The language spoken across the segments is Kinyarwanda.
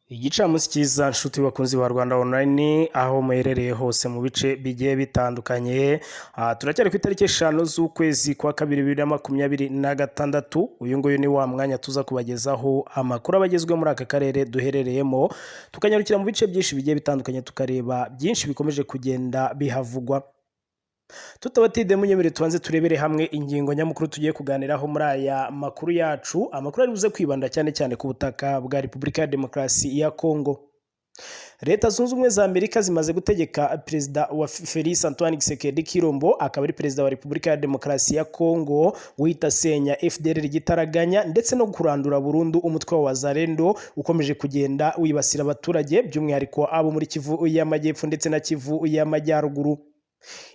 Igicamunsi cyiza nshuti bakunzi ba Rwanda Online aho muherereye hose mu bice bigiye bitandukanye. Turacyari ku itariki 5 z'ukwezi kwa kabiri 2026. Uyu nguyu ni wa mwanya tuza kubagezaho amakuru abagezwe muri aka karere duherereyemo, tukanyarukira mu bice byinshi bigiye bitandukanye tukareba byinshi bikomeje kugenda bihavugwa. Tutabatide munyemere tubanze turebere hamwe ingingo nyamukuru tugiye kuganiraho muri aya makuru yacu. Amakuru ari buze kwibanda cyane cyane ku butaka bwa Repubulika ya Demokarasi ya Kongo. Leta Zunze Ubumwe za Amerika zimaze gutegeka Perezida wa Félix Antoine Tshisekedi Tshilombo, akaba ari Perezida wa Repubulika ya Demokarasi ya Kongo, guhita asenya FDLR gitaraganya ndetse no kurandura burundu umutwe wa Wazalendo ukomeje kugenda wibasira abaturage by'umwihariko abo muri Kivu y'Amajyepfo ndetse na Kivu y'Amajyaruguru.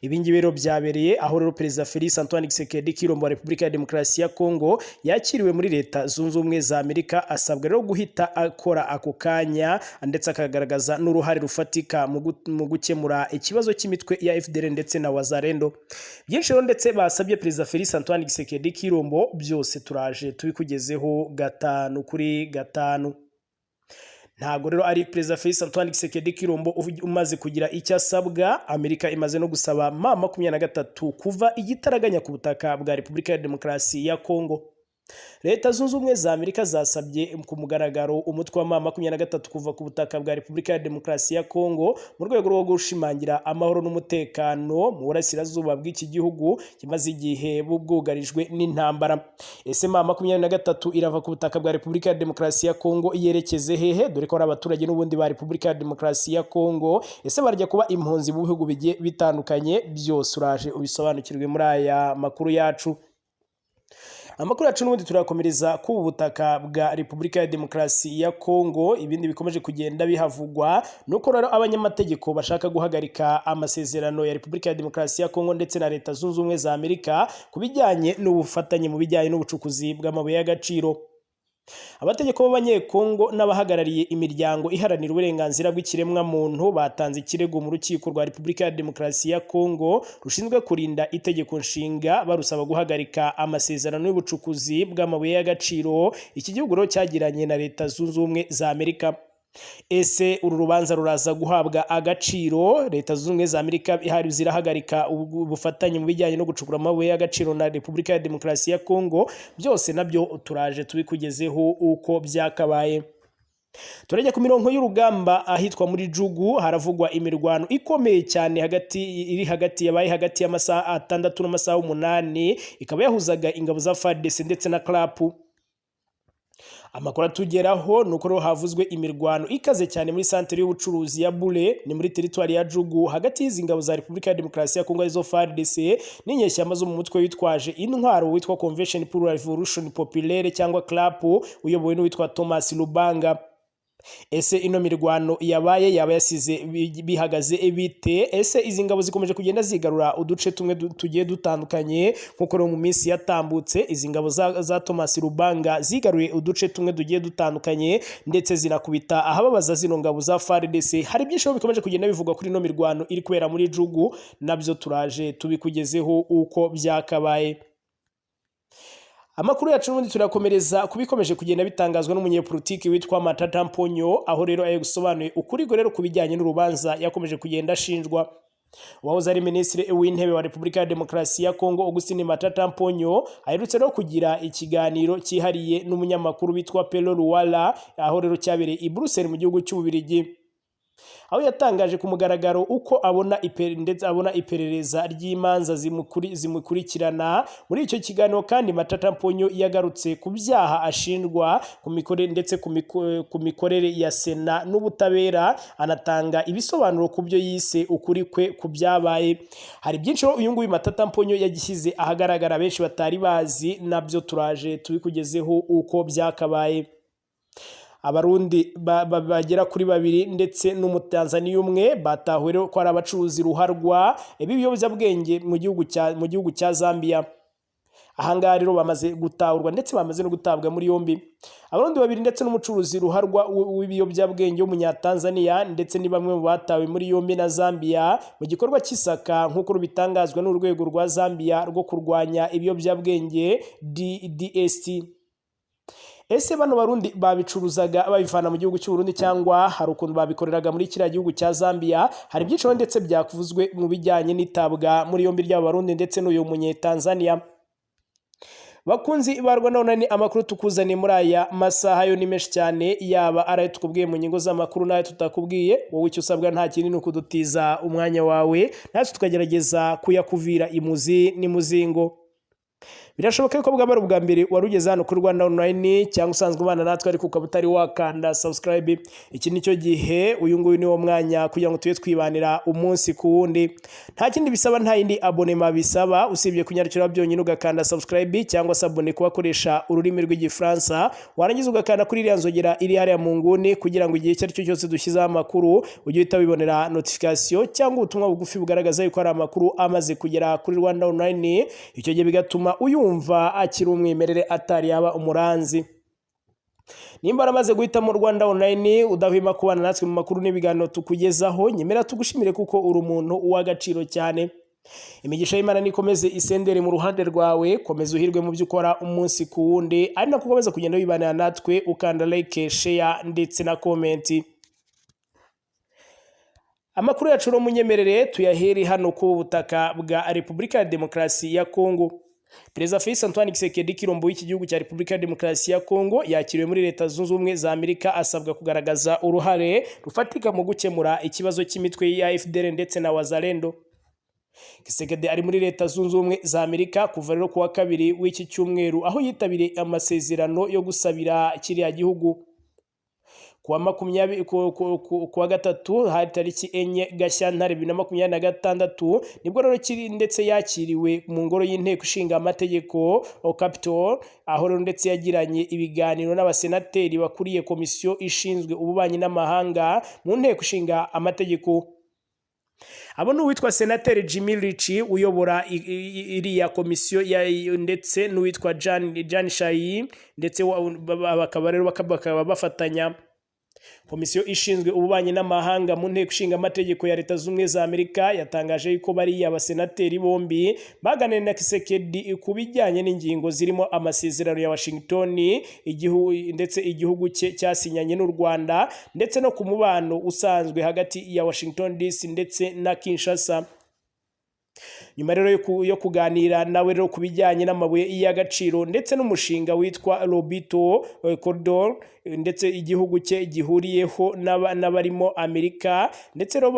Ibingibi rero byabereye aho rero Perezida Félix Antoine Tshisekedi Tshilombo wa Repubulika ya Demokarasi ya Kongo yakiriwe muri Leta Zunze Ubumwe za Amerika, asabwa rero guhita akora ako kanya ndetse akagaragaza n'uruhare rufatika mu gukemura ikibazo cy'imitwe ya FDL ndetse na Wazalendo. Byinshi rero ndetse basabye Perezida Félix Antoine Tshisekedi Tshilombo, byose turaje tubikugezeho gatanu kuri gatanu. Ntago rero ari Perezida Félix Antoine Tshisekedi Tshilombo umaze kugira icyo asabwa. Amerika imaze no gusaba M23 kuva igitaraganya ku butaka bwa Repubulika ya Demokarasi ya Kongo. Leta Zunze Ubumwe za Amerika zasabye ku mugaragaro umutwe wa M23 kuva ku butaka bwa Repubulika ya Demokarasi ya Kongo mu rwego rwo gushimangira amahoro n'umutekano mu burasirazuba bw'iki gihugu kimaze igihe bwugarijwe n'intambara. Ese M23 irava ku butaka bwa Repubulika ya Demokarasi ya Kongo yerekeze hehe, dore ko ari abaturage n'ubundi ba Repubulika ya Demokarasi ya Kongo? Ese barya kuba impunzi mu bihugu bigiye bitandukanye? Byose uraje ubisobanukirwe muri aya makuru yacu. Amakuru yacu n'ubundi turakomereza ku butaka bwa Repubulika ya Demokarasi ya Kongo. Ibindi bikomeje kugenda bihavugwa nuko rero abanyamategeko bashaka guhagarika amasezerano ya Repubulika ya Demokarasi ya Kongo ndetse na Leta Zunze Ubumwe za Amerika kubijyanye n'ubufatanye mu bijyanye n'ubucukuzi bw'amabuye y'agaciro. Abategeko b'abanyekongo n'abahagarariye imiryango iharanira uburenganzira bw'ikiremwa muntu batanze ikirego mu rukiko rwa Repubulika ya Demokarasi ya Kongo rushinzwe kurinda itegeko nshinga, barusaba guhagarika amasezerano y'ubucukuzi bw'amabuye y'agaciro iki gihugu rero cyagiranye na Leta Zunze Ubumwe za Amerika. Ese uru rubanza ruraza guhabwa agaciro? Leta Zunze Ubumwe za Amerika ihari zirahagarika ubufatanye mu bijyanye no gucukura amabuye y'agaciro na Repubulika ya Demokarasi ya Kongo? Byose nabyo turaje tubikugezeho uko byakabaye. Turajya ku mirongo y'urugamba ahitwa muri Jugu, haravugwa imirwano ikomeye cyane yabaye hagati y'amasaha 6 n'amasaha 8, ikaba yahuzaga ingabo za FARDC ndetse na CLAP. Amakuru atugeraho nuko rero havuzwe imirwano ikaze cyane muri santere y'ubucuruzi ya Bule, ni muri teritwari ya Jugu, hagati y'izi ngabo za Repubulika ya Demokarasi ya Kongo arizo FARDC n'inyeshyamba zo mu mutwe witwaje intwaro witwa Convention pour la Revolution Populaire cyangwa CLAP, uyobowe n'uwitwa Thomas Lubanga. Ese ino mirwano yabaye yaba yasize bihagaze bite? Ese izi ngabo zikomeje kugenda zigarura uduce tumwe tugiye dutandukanye nkuko mu minsi yatambutse izi ngabo za Thomas Lubanga zigaruye uduce tumwe tugiye dutandukanye ndetse zinakubita ahababaza zino ngabo za FARDC. Hari byinshi bikomeje kugenda bivugwa kuri ino mirwano iri kubera muri Jugu, nabyo turaje tubikugezeho uko byakabaye. Amakuru yacu n'ubundi turakomereza kubikomeje kugenda bitangazwa n'umunyepolitiki witwa Matata Mponyo, aho rero aye gusobanuye ukuri rero kubijyanye n'urubanza yakomeje kugenda ashinjwa. Wahoze ari Minisitiri w'Intebe wa Repubulika ya Demokarasi ya Kongo Augustin Matata Mponyo aherutse no kugira ikiganiro cyihariye n'umunyamakuru witwa Pelo Luwala, aho rero cyabereye i Brussels mu gihugu cy'Ububirigi, aho yatangaje ku mugaragaro uko abona iperereza ry'imanza zimukurikirana. Muri icyo kiganiro kandi Matata Mponyo yagarutse ku byaha ashinjwa ku mikorere ndetse ku mikorere ya Sena n'ubutabera, anatanga ibisobanuro ku byo yise ukuri kwe ku byabaye. Hari byinshi uyu nguyu Matata Mponyo yagishyize ahagaragara benshi batari bazi, nabyo turaje tubikugezeho uko byakabaye. Abarundi bagera kuri 2 ndetse n'umutanzaniya umwe batahuwe ko ari abacuruzi ruharwa ibiyobyabwenge mu gihugu cya Zambia. Ahangaha rero bamaze gutahurwa ndetse bamaze no gutabwa muri yombi. Abarundi 2 ndetse n'umucuruzi ruharwa w'ibiyobyabwenge w'umunyatanzaniya ndetse ni bamwe mu batawe muri yombi na Zambia mu gikorwa cy'isaka nk'uko rubitangazwa n'urwego rwa Zambia rwo kurwanya ibiyobyabwenge DST. ese bano barundi babicuruzaga babivana mu gihugu cy'u Burundi cyangwa hari ukuntu babikoreraga muri kiriya gihugu cya Zambia? Hari byinshi ndetse byakuvuzwe mu bijyanye n'itabwa muri yombi ry'aba barundi ndetse n'uyu munye-Tanzania. Bakunzi barwa none ni amakuru tukuzaniye muri aya masaha yo ni menshi cyane, yaba araye tukubwiye mu nyingo z'amakuru nayo tutakubwiye. Wowe icyo usabwa nta kindi ni ukudutiza umwanya wawe natwe tukagerageza kuyakuvira imuzi n'imuzingo. Birashoboka ko bwaba ari ubwa mbere warugeze hano kuri Rwanda Online cyangwa usanzwe ubana natwe ariko ukaba utari wakanda subscribe, iki nicyo gihe uyu nguyu ni wo mwanya kugira ngo tube twibanira umunsi ku wundi. Nta kindi bisaba, nta yindi abonema bisaba usibye kunyarukira byonyine ugakanda subscribe cyangwa se abone kubakoresha ururimi rw'igifaransa, warangiza ugakanda kuri iriya nzogera iri hariya mu nguni kugira ngo igihe cyari cyo cyose dushyizeho amakuru ujye uhita wibonera notification cyangwa ubutumwa bugufi bugaragaza yuko ari amakuru amaze kugera kuri Rwanda Online. Icyo gihe bigatuma uyumva akiri umwimerere atari yaba umuranzi. Nimba aramaze guhitamo Rwanda Online udahwema kubana natwe mu makuru n'ibiganiro tukugezaho, nyemera tugushimire kuko uri umuntu uw'agaciro cyane. Imigisha y'Imana nikomeze isendere mu ruhande rwawe, komeza uhirwe mu byo ukora umunsi ku wundi, ari nako ukomeza kugenda wibanira natwe ukanda like, share ndetse na comment. Amakuru yacu no munyemerere tuyaheri hano ku butaka bwa Repubulika ya Demokarasi ya Kongo. Perezida Félix Antoine Tshisekedi Tshilombo w'iki gihugu cya Repubulika ya Demokarasi ya Kongo yakiriwe muri Leta Zunze Ubumwe za Amerika, asabwa kugaragaza uruhare rufatika mu gukemura ikibazo cy'imitwe ya FDL ndetse na Wazalendo. Tshisekedi ari muri Leta Zunze Ubumwe za Amerika kuva rero kuwa kabiri w'iki cyumweru, aho yitabiriye amasezerano yo gusabira kiriya gihugu. Kuwa gatatu hari tariki 4 Gashyantare 2026 nibwo rero kiri ndetse yakiriwe mu ngoro y'inteko ishinga amategeko Capitol, aho rero ndetse yagiranye ibiganiro n'abasenateri bakuriye komisiyo ishinzwe ububanyi n'amahanga mu nteko ishinga amategeko. Abo n'uwitwa Senateri Jimmy Richi uyobora iriya komisiyo ndetse n'uwitwa Jan Shayi ndetse bakaba rero bakaba bafatanya. Komisiyo ishinzwe ububanyi n'amahanga mu nteko ishinga amategeko ya Leta Zunze za Amerika yatangaje yuko bari abasenateri bombi baganiriye na Tshisekedi ku bijyanye n'ingingo zirimo amasezerano ya Washington ndetse igihugu cye cyasinyanye n'u Rwanda ndetse no ku mubano usanzwe hagati ya Washington DC ndetse na Kinshasa. Nyuma rero yo kuganira nawe rero ku bijyanye n'amabuye y'agaciro ndetse n'umushinga witwa Lobito Corridor ndetse igihugu cye gihuriyeho n'abarimo Amerika, ndetse rero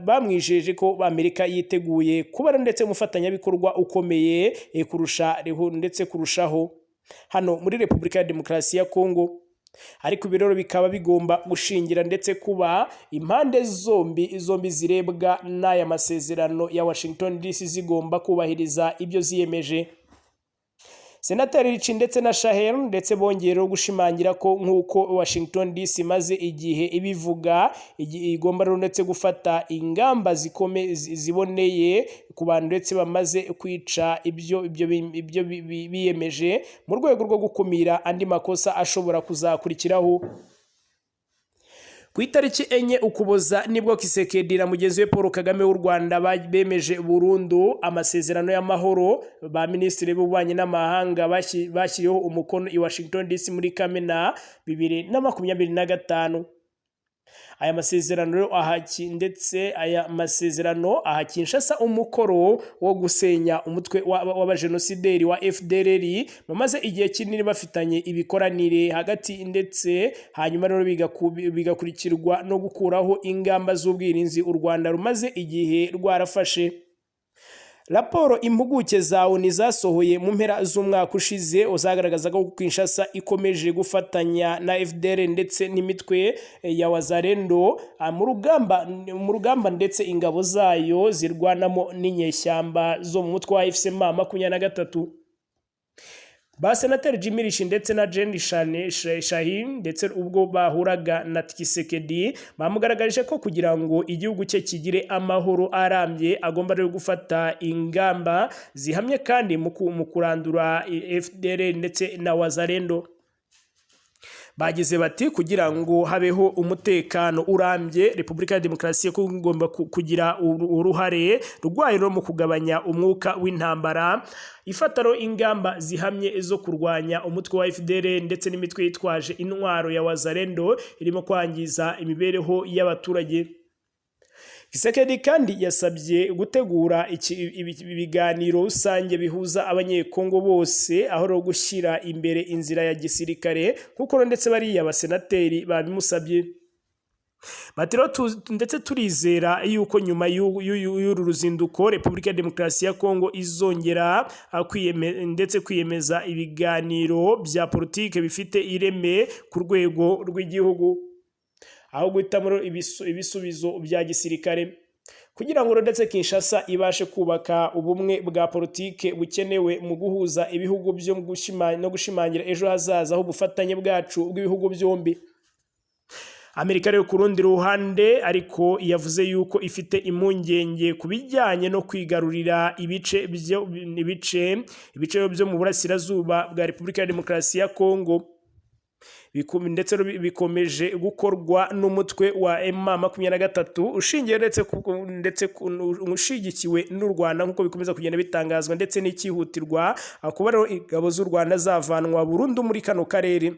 bamwijeje ko Amerika yiteguye kuba ndetse umufatanyabikorwa ukomeye kurushaho hano muri Repubulika ya Demokarasi ya Kongo. Ariko ibiroro bikaba bigomba gushingira ndetse kuba impande zombi zirebwa n'aya masezerano ya Washington DC zigomba kubahiriza ibyo ziyemeje. Senateri Richi ndetse na Shahel ndetse bongera gushimangira ko nk'uko Washington DC maze igihe ibivuga igomba rero ndetse gufata ingamba ziboneye ku bantu ndetse bamaze kwica ibyo biyemeje mu rwego rwo gukumira andi makosa ashobora kuzakurikiraho. Ku itariki 4 Ukuboza nibwo Tshisekedi na mugenzi we Paul Kagame w'u Rwanda bemeje burundu amasezerano y'amahoro ba minisitiri b'ububanyi n'amahanga bashyiriyeho umukono i Washington DC muri Kamena 2025. Aya masezerano aha Kinshasa umukoro wo gusenya umutwe w'abajenosideri wa FDLR bamaze igihe kinini bafitanye ibikoranire hagati, ndetse hanyuma rero bigakurikirwa no gukuraho ingamba z'ubwirinzi u Rwanda rumaze igihe rwarafashe. Raporo impuguke za ONU zasohoye mu mpera z'umwaka ushize uzagaragaza ko Kinshasa ikomeje gufatanya na FDL ndetse n'imitwe ya Wazalendo mu rugamba ndetse ingabo zayo zirwanamo n'inyeshyamba zo mu mutwe wa FCM 23. Basenateri Jimmy Richi ndetse na Jen Shahin ndetse ubwo bahuraga na Tshisekedi bamugaragarije ko kugira ngo igihugu cye kigire amahoro arambye agomba rero gufata ingamba zihamye kandi mu kurandura FDL ndetse na Wazalendo. bagize bati kugira ngo habeho umutekano urambye Repubulika ya Demokarasi ya Kongo igomba kugira uruhare rwayo no mu kugabanya umwuka w'intambara, ifataro ingamba zihamye zo kurwanya umutwe wa FDL ndetse n'imitwe yitwaje intwaro ya Wazalendo irimo kwangiza imibereho y'abaturage. Kisekedi kandi yasabye gutegura ibiganiro rusange bihuza abanyekongo bose aho ro gushyira imbere inzira ya gisirikare kuko ndetse bariya abasenateri babimusabye. Batiro ndetse turizera yuko nyuma y'uru ruzinduko Repubulika ya Demokarasi ya Kongo izongera kwiyemeza ibiganiro bya politike bifite ireme ku rwego rw'igihugu aho guhitamo ibisubizo bya gisirikare kugira ngo ndetse Kinshasa ibashe kubaka ubumwe bwa politike bukenewe mu guhuza ibihugu byo no gushimangira ejo hazaza aho ubufatanye bwacu bw'ibihugu byombi. Amerika rero ku rundi ruhande ariko yavuze yuko ifite impungenge ku bijyanye no kwigarurira ibice byo mu burasirazuba bwa Repubulika ya Demokarasi ya Kongo, ndetse bikomeje gukorwa n'umutwe wa M23 ushingiye ndetse ushigikiwe n'u Rwanda nk'uko bikomeza kugenda bitangazwa, ndetse n'ikihutirwa kuba rero ingabo z'u Rwanda zavanwa burundu muri kano karere.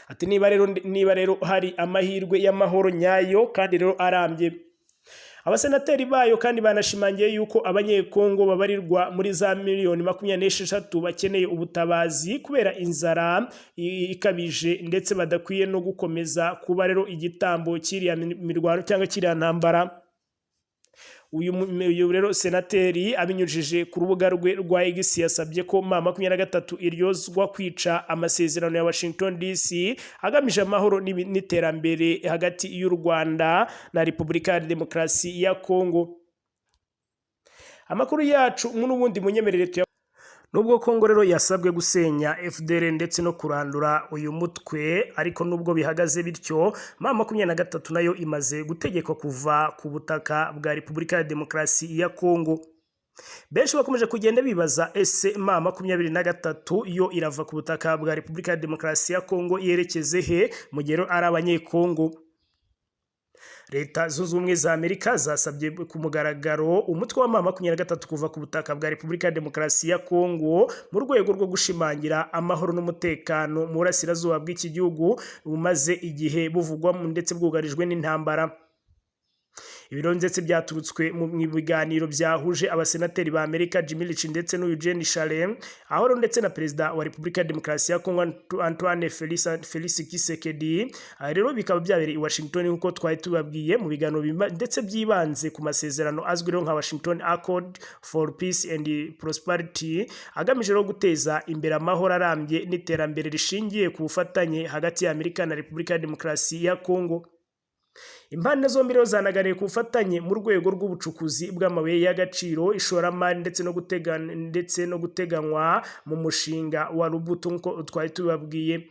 Ati niba rero hari amahirwe y'amahoro nyayo kandi rero arambye. Abasenateri bayo kandi banashimangiye yuko abanyekongo babarirwa muri za miliyoni 26 bakeneye ubutabazi kubera inzara ikabije, ndetse badakwiye no gukomeza kuba rero igitambo kiriya mirwano cyangwa kiriya ntambara. Uyu rero senateri abinyujije ku rubuga rwe rwa X yasabye ko M23 iryozwa kwica amasezerano ya Washington DC agamije amahoro n'iterambere hagati y'u Rwanda na Repubulika ya Demokarasi ya Kongo. Amakuru yacu n'ubundi munyemerere nubwo Kongo rero yasabwe gusenya FDL ndetse no kurandura uyu mutwe, ariko nubwo bihagaze bityo M23 nayo imaze gutegekwa kuva ku butaka bwa Repubulika ya Demokarasi ya Kongo. Benshi bakomeje kugenda bibaza ese M23 yo irava ku butaka bwa Repubulika ya Demokarasi ya Kongo yerekeze he mu gihe ari abanyekongo. Leta zunze ubumwe za Amerika zasabye ku mugaragaro umutwe wa M23 kuva ku butaka bwa Repubulika ya Demokarasi ya Kongo mu rwego rwo gushimangira amahoro n'umutekano mu burasirazuba bw'iki gihugu bumaze igihe buvugwa ndetse bwugarijwe n'intambara. Ibiro ndetse byaturutswe mu biganiro byahuje abasenateri ba Amerika Jimmy Risch ndetse n'uyu Jen Shalem, aho ndetse na Perezida wa Repubulika ya Demokarasi ya Kongo Antoine Felix Tshisekedi. Rero bikaba byabereye i Washington nk'uko twari tubabwiye mu biganiro ndetse byibanze ku masezerano azwi nka Washington Accord for Peace and Prosperity agamije no guteza imbere amahoro arambye n'iterambere rishingiye ku bufatanye hagati ya Amerika na Repubulika ya Demokarasi ya Kongo. Impande zombi rero zanaganiye ku bufatanye mu rwego rw'ubucukuzi bw'amabuye y'agaciro, ishoramari ndetse no guteganywa mu mushinga wa Rubuto nk'uko twari tubabwiye.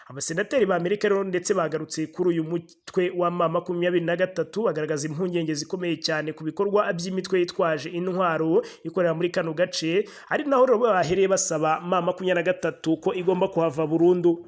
Abasenateri ba Amerika rero ndetse bagarutse kuri uyu mutwe wa M23 bagaragaza impungenge zikomeye cyane ku bikorwa by'imitwe yitwaje intwaro ikorera muri kano gace, ari naho rero bahereye basaba M23 ko igomba kuhava burundu.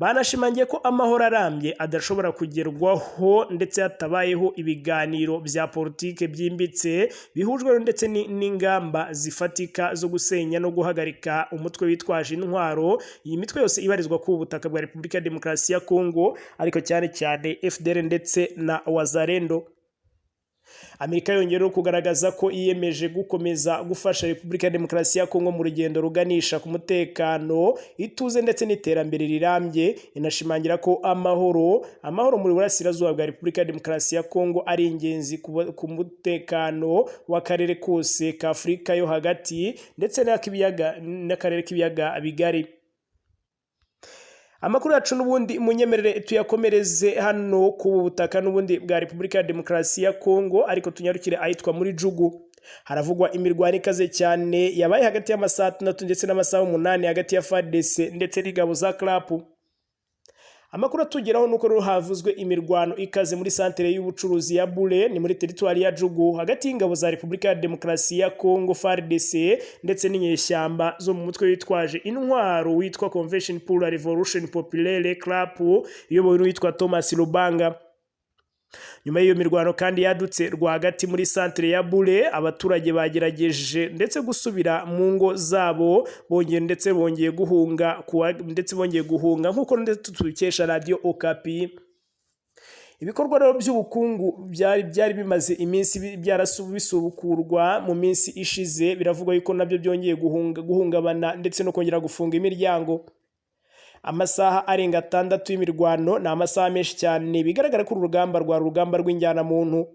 Banashimangiye ko amahoro arambye adashobora kugerwaho ndetse hatabayeho ibiganiro bya politike byimbitse bihujwe ndetse n'ingamba zifatika zo gusenya no guhagarika umutwe witwaje intwaro. Iyi mitwe yose ibarizwa ku butaka bwa Repubulika ya Demokarasi ya Kongo, ariko cyane cyane FDL ndetse na Wazalendo. Amerika yongera kugaragaza ko iyemeje gukomeza gufasha Repubulika ya Demokarasi ya Kongo mu rugendo ruganisha ku mutekano, ituze ndetse n'iterambere rirambye. Inashimangira ko amahoro muri burasirazuba bwa Repubulika ya Demokarasi ya Kongo ari ingenzi ku mutekano w'akarere kose ka Afurika yo hagati ndetse n'akarere k'ibiyaga bigari. Amakuru yacu n'ubundi munyemerere tuyakomereze hano ku butaka n'ubundi bwa Repubulika ya Demokarasi ya Kongo, ariko tunyarukire ahitwa muri Jugu. Haravugwa imirwano ikaze cyane yabaye hagati y'amasaha 6 ndetse n'amasaha 8 hagati ya FARDC ndetse n'ingabo za CLAP. Amakuru atugeraho nuko rero havuzwe imirwano ikaze muri santere y'ubucuruzi ya Bule ni muri teritwari ya Jugu hagati y'ingabo za Repubulika ya Demokarasi ya Kongo FARDC ndetse n'inyeshyamba zo mu mutwe witwaje intwaro witwa Convention pour la Revolution Populaire CRAP iyobowe n'uwitwa Thomas Lubanga. Nyuma y'iyo mirwano kandi yadutse rwagati muri santere ya Bule, abaturage bagerageje ndetse gusubira mu ngo zabo bongeye guhunga nk'uko ndetse tubikesha Radio Okapi. Ibikorwa rero by'ubukungu byari bimaze iminsi byarasubukurwa mu minsi ishize, biravugwa yuko nabyo byongeye guhungabana ndetse no kongera gufunga imiryango. Amasaha arenga 6 y'imirwano ni amasaha menshi cyane, bigaragara ko urugamba rw'injyana muntu.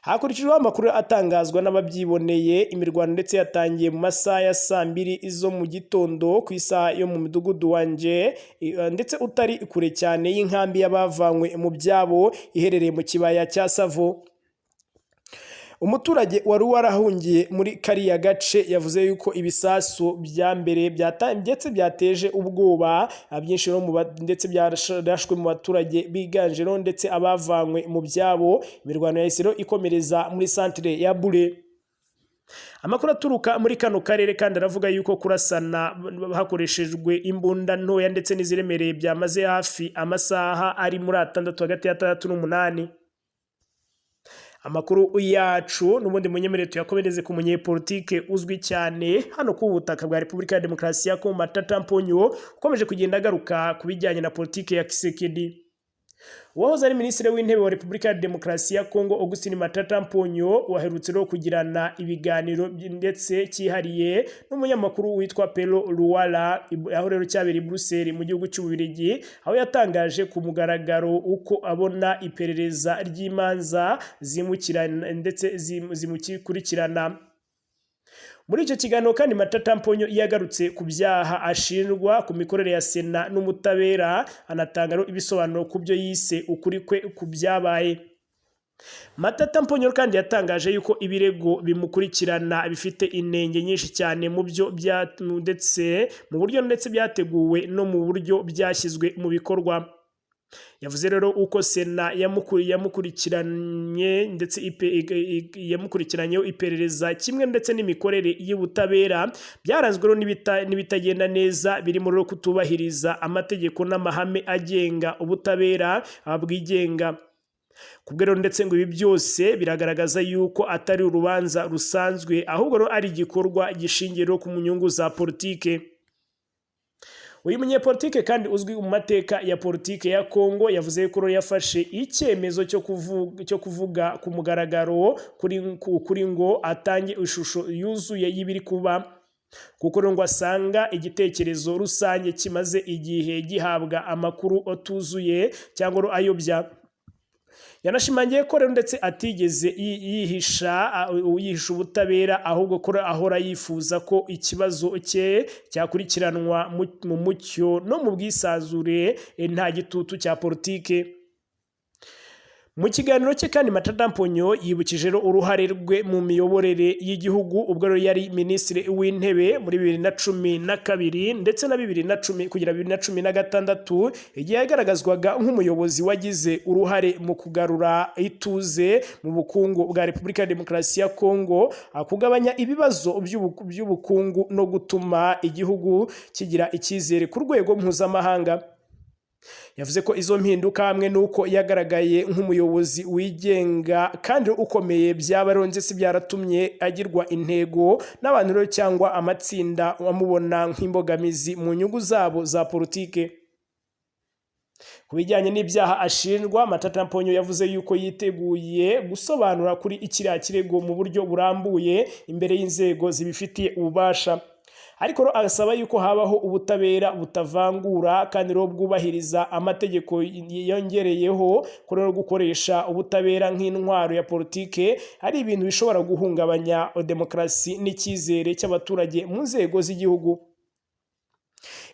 Hakurikijweho amakuru atangazwa n'ababyiboneye, imirwano ndetse yatangiye mu masaha ya 2 zo mu gitondo ku isaha yo mu midugudu wanje ndetse utari kure cyane y'inkambi y'abavanywe mu byabo iherereye mu kibaya cya Savo. Umuturage wari warahungiye muri kariya gace yavuze yuko ibisasu bya mbere ndetse byateje ubwoba byinshi ndetse byarashwe mu baturage biganjemo ndetse abavanywe mu byabo. Imirwano yahise ikomereza muri santere ya Bule. Amakuru aturuka muri kano karere kandi aravuga yuko kurasana hakoreshejwe imbunda ntoya ndetse n'iziremereye byamaze hafi amasaha ari muri 6 hagati ya 6 n'8. Amakuru yacu n'ubundi munyemerere tuyakomereze ku munyepolitike uzwi cyane hano ku butaka bwa Repubulika ya Demokarasi ya Kongo Matata Mponyo ukomeje kugenda agaruka ku bijyanye na politike ya Kisekedi. Uwahoze ari Minisitiri w'Intebe wa Repubulika ya Demokarasi ya Kongo Augustin Matata Mponyo waherutse rero kugirana ibiganiro ndetse cyihariye n'umunyamakuru witwa Pero Luwala aho rero cyabereye i Brussels mu gihugu cy'Ububiligi, aho yatangaje ku mugaragaro uko abona iperereza ry'imanza zimukirana ndetse zimukurikirana. Muri icyo kiganiro kandi Matata Mponyo yagarutse ku byaha ashinjwa ku mikorere ya Sena n'umutabera, anatanga ibisobanuro ku byo yise ukuri kwe ku byabaye. Matata Mponyo kandi yatangaje yuko ibirego bimukurikirana bifite inenge nyinshi cyane mu byo ndetse mu buryo ndetse byateguwe no mu buryo byashyizwe mu bikorwa. Yavuze rero uko Sena yamukurikiranye ndetse yamukurikiranyeho iperereza kimwe ndetse n'imikorere y'ubutabera byaranzwe n'ibitagenda neza, birimo rero kutubahiriza amategeko n'amahame agenga ubutabera bwigenga. Kubwero ndetse ngo ibi byose biragaragaza yuko atari urubanza rusanzwe, ahubwo ari igikorwa gishingiye ku nyungu za politike. Uyu munyepolitike kandi uzwi mu mateka ya politike ya Kongo yavuze ko yafashe icyemezo cyo kuvuga ku mugaragaro kuri ngo atange ishusho yuzuye y'ibiri kuba, kuko ngo asanga igitekerezo rusange kimaze igihe gihabwa amakuru atuzuye cyangwa ayobya. Yanashimangiye ko rero ndetse atigeze yihisha ubutabera, ahubwo ko ahora yifuza ko ikibazo cye cyakurikiranwa mu mucyo no mu bwisanzure nta gitutu cya politike. Mu kiganiro cye kandi Matata Mponyo yibukije uruhare rwe mu miyoborere y'igihugu ubwo rero yari Minisitiri w'Intebe muri 2012 ndetse na 2010 kugera 2016, igihe yagaragazwaga nk'umuyobozi wagize uruhare mu kugarura ituze mu bukungu bwa Repubulika ya Demokarasi ya Kongo, kugabanya ibibazo by'ubukungu no gutuma igihugu kigira icyizere ku rwego mpuzamahanga. Yavuze ko izo mpinduka hamwe nuko yagaragaye nk'umuyobozi wigenga kandi ukomeye byabaronze si byaratumye agirwa intego n'abantu rero cyangwa amatsinda amubona nk'imbogamizi mu nyungu zabo za politike. Ku bijyanye n'ibyaha ashinjwa, Matata Mponyo yavuze yuko yiteguye gusobanura kuri ikiriya kirego mu buryo burambuye imbere y'inzego zibifitiye ububasha, ariko asaba yuko habaho ubutabera butavangura kandi bwubahiriza amategeko. Yongereyeho ko rero gukoresha ubutabera nk'intwaro ya politike ari ibintu bishobora guhungabanya demokarasi n'icyizere cy'abaturage mu nzego z'igihugu.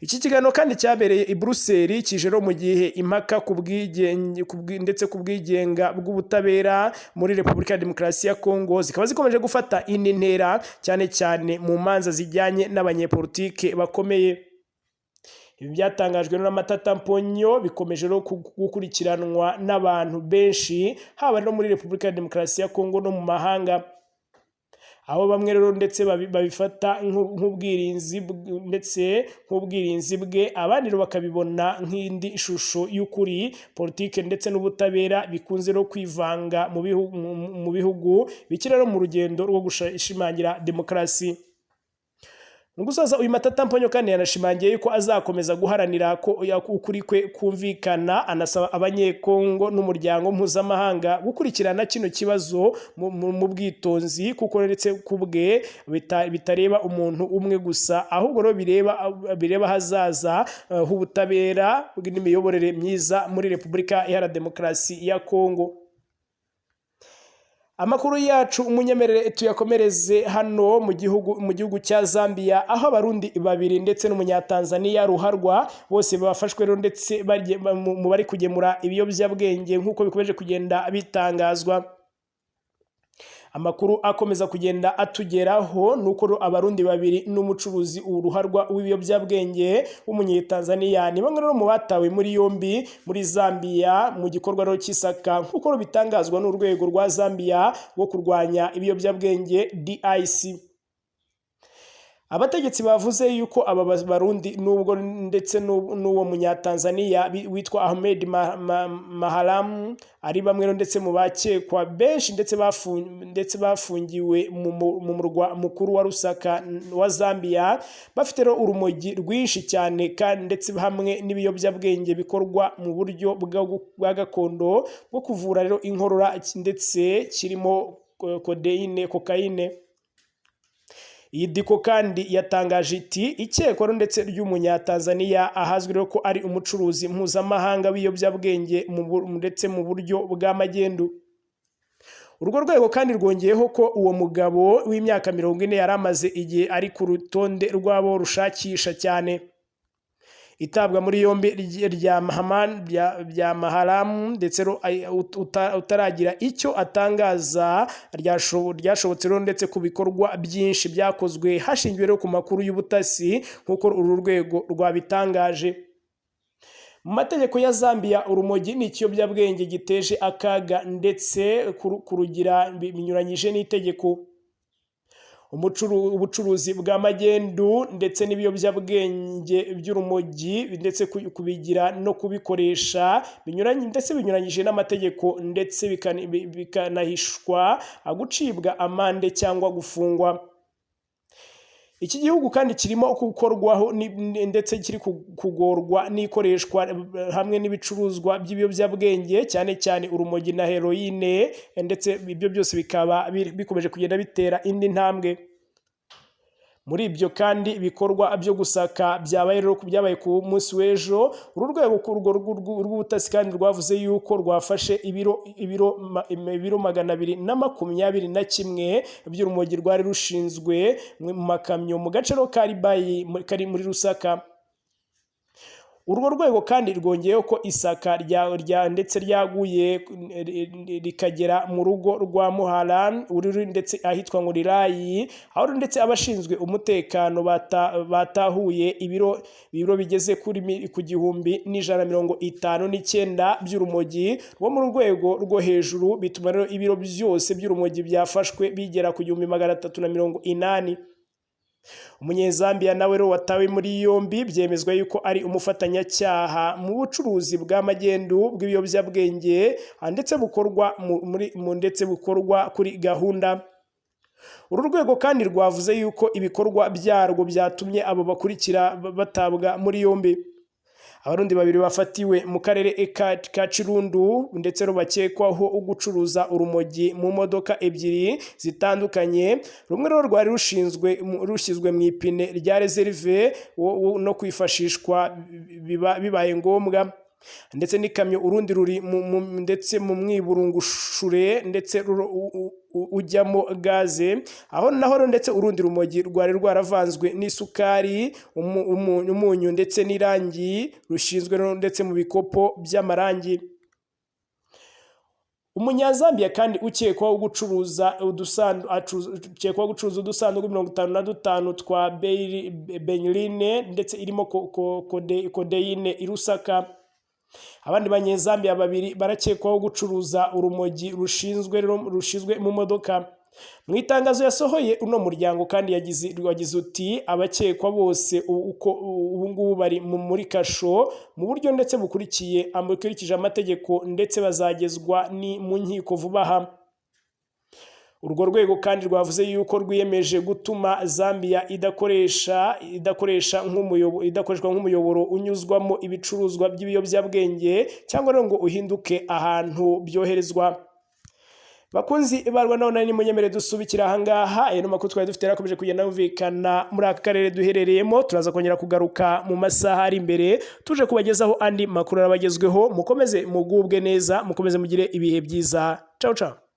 Iki kiganiro kandi cyabereye i Brussels kijero mu gihe impaka ku bwigenga bw'ubutabera muri Repubulika ya Demokarasi ya Kongo zikaba zikomeje gufata indi ntera cyane cyane mu manza zijyanye n'abanyepolitike bakomeye. Ibi byatangajwe na Matata Mponyo bikomeje no gukurikiranwa n'abantu benshi haba no muri Repubulika ya Demokarasi ya Kongo no mu mahanga, aho bamwe rero ndetse babifata nk'ubwirinzi bwe, abandi bakabibona nk'indi ishusho y'ukuri, politike ndetse n'ubutabera bikunze no kwivanga mu bihugu bikiri rero mu rugendo rwo gushimangira demokarasi. Mu gusoza uyu Matata Mponyo kandi yanashimangiye yuko azakomeza guharanira ko ukuri kwe kumvikana, anasaba abanyekongo n'umuryango mpuzamahanga gukurikirana kino kibazo mu bwitonzi, kuko ndetse kubwe bitareba umuntu umwe gusa, ahubwo rero bireba hazaza h'ubutabera n'imiyoborere myiza muri Repubulika Iharanira Demokarasi ya Kongo. Amakuru yacu umunyemerere tuyakomereze hano mu gihugu cya Zambia, aho abarundi babiri ndetse n'umunyatanzania ruharwa bose bafashwe rero ndetse mu bari kugemura ibiyobyabwenge nk'uko bikomeje kugenda bitangazwa. Amakuru akomeza kugenda atugeraho nuko abarundi babiri n'umucuruzi uruharwa w'ibiyobyabwenge w'umunyetanzania ni bamwe rero mu batawe muri yombi muri Zambia mu gikorwa rero cy'isaka, nk'uko bitangazwa n'urwego rwa Zambia rwo kurwanya ibiyobyabwenge DIC. Abategetsi bavuze yuko aba barundi nubwo ndetse n'uwo munyatanzania witwa Ahmed Maharam ari bamwe ndetse mu bakekwa benshi ndetse bafungiwe mu murwa mukuru wa Lusaka wa Zambia, bafite rero urumogi rwinshi cyane kandi ndetse hamwe n'ibiyobyabwenge bikorwa mu buryo bwa gakondo bwo kuvura rero inkorora ndetse kirimo kokayine. Iyi diko kandi yatangaje iti ikekwa ndetse ry'umunyatanzania ahazwi rero ko ari umucuruzi mpuzamahanga w'ibiyobyabwenge ndetse mu buryo bw'amagendu. Urwo rwego kandi rwongeyeho ko uwo mugabo w'imyaka 40 yari amaze igihe ari ku rutonde rw'abo rushakisha cyane. Itabwa muri yombi rya Maharam ndetse utaragira icyo atangaza ryashobotse rero ndetse ku bikorwa byinshi byakozwe hashingiwe rero ku makuru y'ubutasi nk'uko uru rwego rwabitangaje. Mu mategeko ya Zambia urumogi ni ikiyobyabwenge giteje akaga ndetse kurugira binyuranyije n'itegeko. Ubucuruzi bw'amagendu ndetse n'ibiyobyabwenge by'urumogi ndetse kubigira no kubikoresha binyuranyije n'amategeko ndetse bikanahishwa gucibwa amande cyangwa gufungwa. Iki gihugu kandi kirimo gukorwaho ndetse kiri kugorwa n'ikoreshwa hamwe n'ibicuruzwa by'ibiyobyabwenge cyane cyane urumogi na heroine, ndetse ibyo byose bikaba bikomeje kugenda bitera indi ntambwe. Muri ibyo kandi ibikorwa byo gusaka byabaye ku munsi w'ejo, uru rwego rw'ubutasi kandi rwavuze yuko rwafashe ibiro 221 by'urumogi rwari rushinzwe mu makamyo mu gace kari muri Lusaka. Urwo rwego kandi rwongeyeho ko isaka ndetse ryaguye rikagera mu rugo rwa Muharan uri ndetse ahitwa ngo Rirayi, aho ndetse abashinzwe umutekano batahuye ibiro bigeze ku 159 by'urumogi rwo mu rwego rwo hejuru, bituma rero ibiro byose by'urumogi byafashwe bigera ku 380. Umunyezambia nawe rero watawe muri yombi byemezwa yuko ari umufatanyacyaha mu bucuruzi bw'amagendu bw'ibiyobyabwenge ndetse bukorwa kuri gahunda. Uru rwego kandi rwavuze yuko ibikorwa byarwo byatumye abo bakurikira batabwa muri yombi. Abarundi babiri bafatiwe mu karere ka Chirundu ndetse bakekwaho gucuruza urumogi mu modoka ebyiri zitandukanye. Rumwe rero rwari rushyizwe mu ipine rya reserve no kwifashishwa bibaye ngombwa, ndetse n'ikamyo urundi ruri ndetse mu mwiburungushure ndetse ujyamo gaze, aho naho ndetse urundi rumogi rwari rwaravanzwe n'isukari, umunyu ndetse n'irangi rushinzwe ndetse mu bikopo by'amarangi. Umunyazambiya kandi ukekwaho gucuruza udusanduku 55 twa benylene ndetse irimo kodeyine i Lusaka. Abandi banyezambiya babiri barakekwaho gucuruza urumogi rushizwe mu modoka. Mu itangazo yasohoye uno muryango kandi yagize uti abakekwa bose ubu ngubu bari muri kasho mu buryo ndetse bukurikije amategeko ndetse bazagezwa ni mu nkiko vuba aha. Urwo rwego kandi rwavuze yuko rwiyemeje gutuma Zambia idakoreshwa nk'umuyoboro unyuzwamo ibicuruzwa by'ibiyobyabwenge cyangwa ngo uhinduke ahantu byoherezwa. Bakunzi ba Rwanda Online munyemere dusubikira ahangaha. Ayo no makuru twari dufite yarakomeje kugenda yumvikana muri aka karere duherereyemo. Turaza kongera kugaruka mu masaha ari imbere tuje kubagezaho andi makuru arabagezweho. Mukomeze mugubwe neza, mukomeze mugire ibihe byiza. Ciao ciao.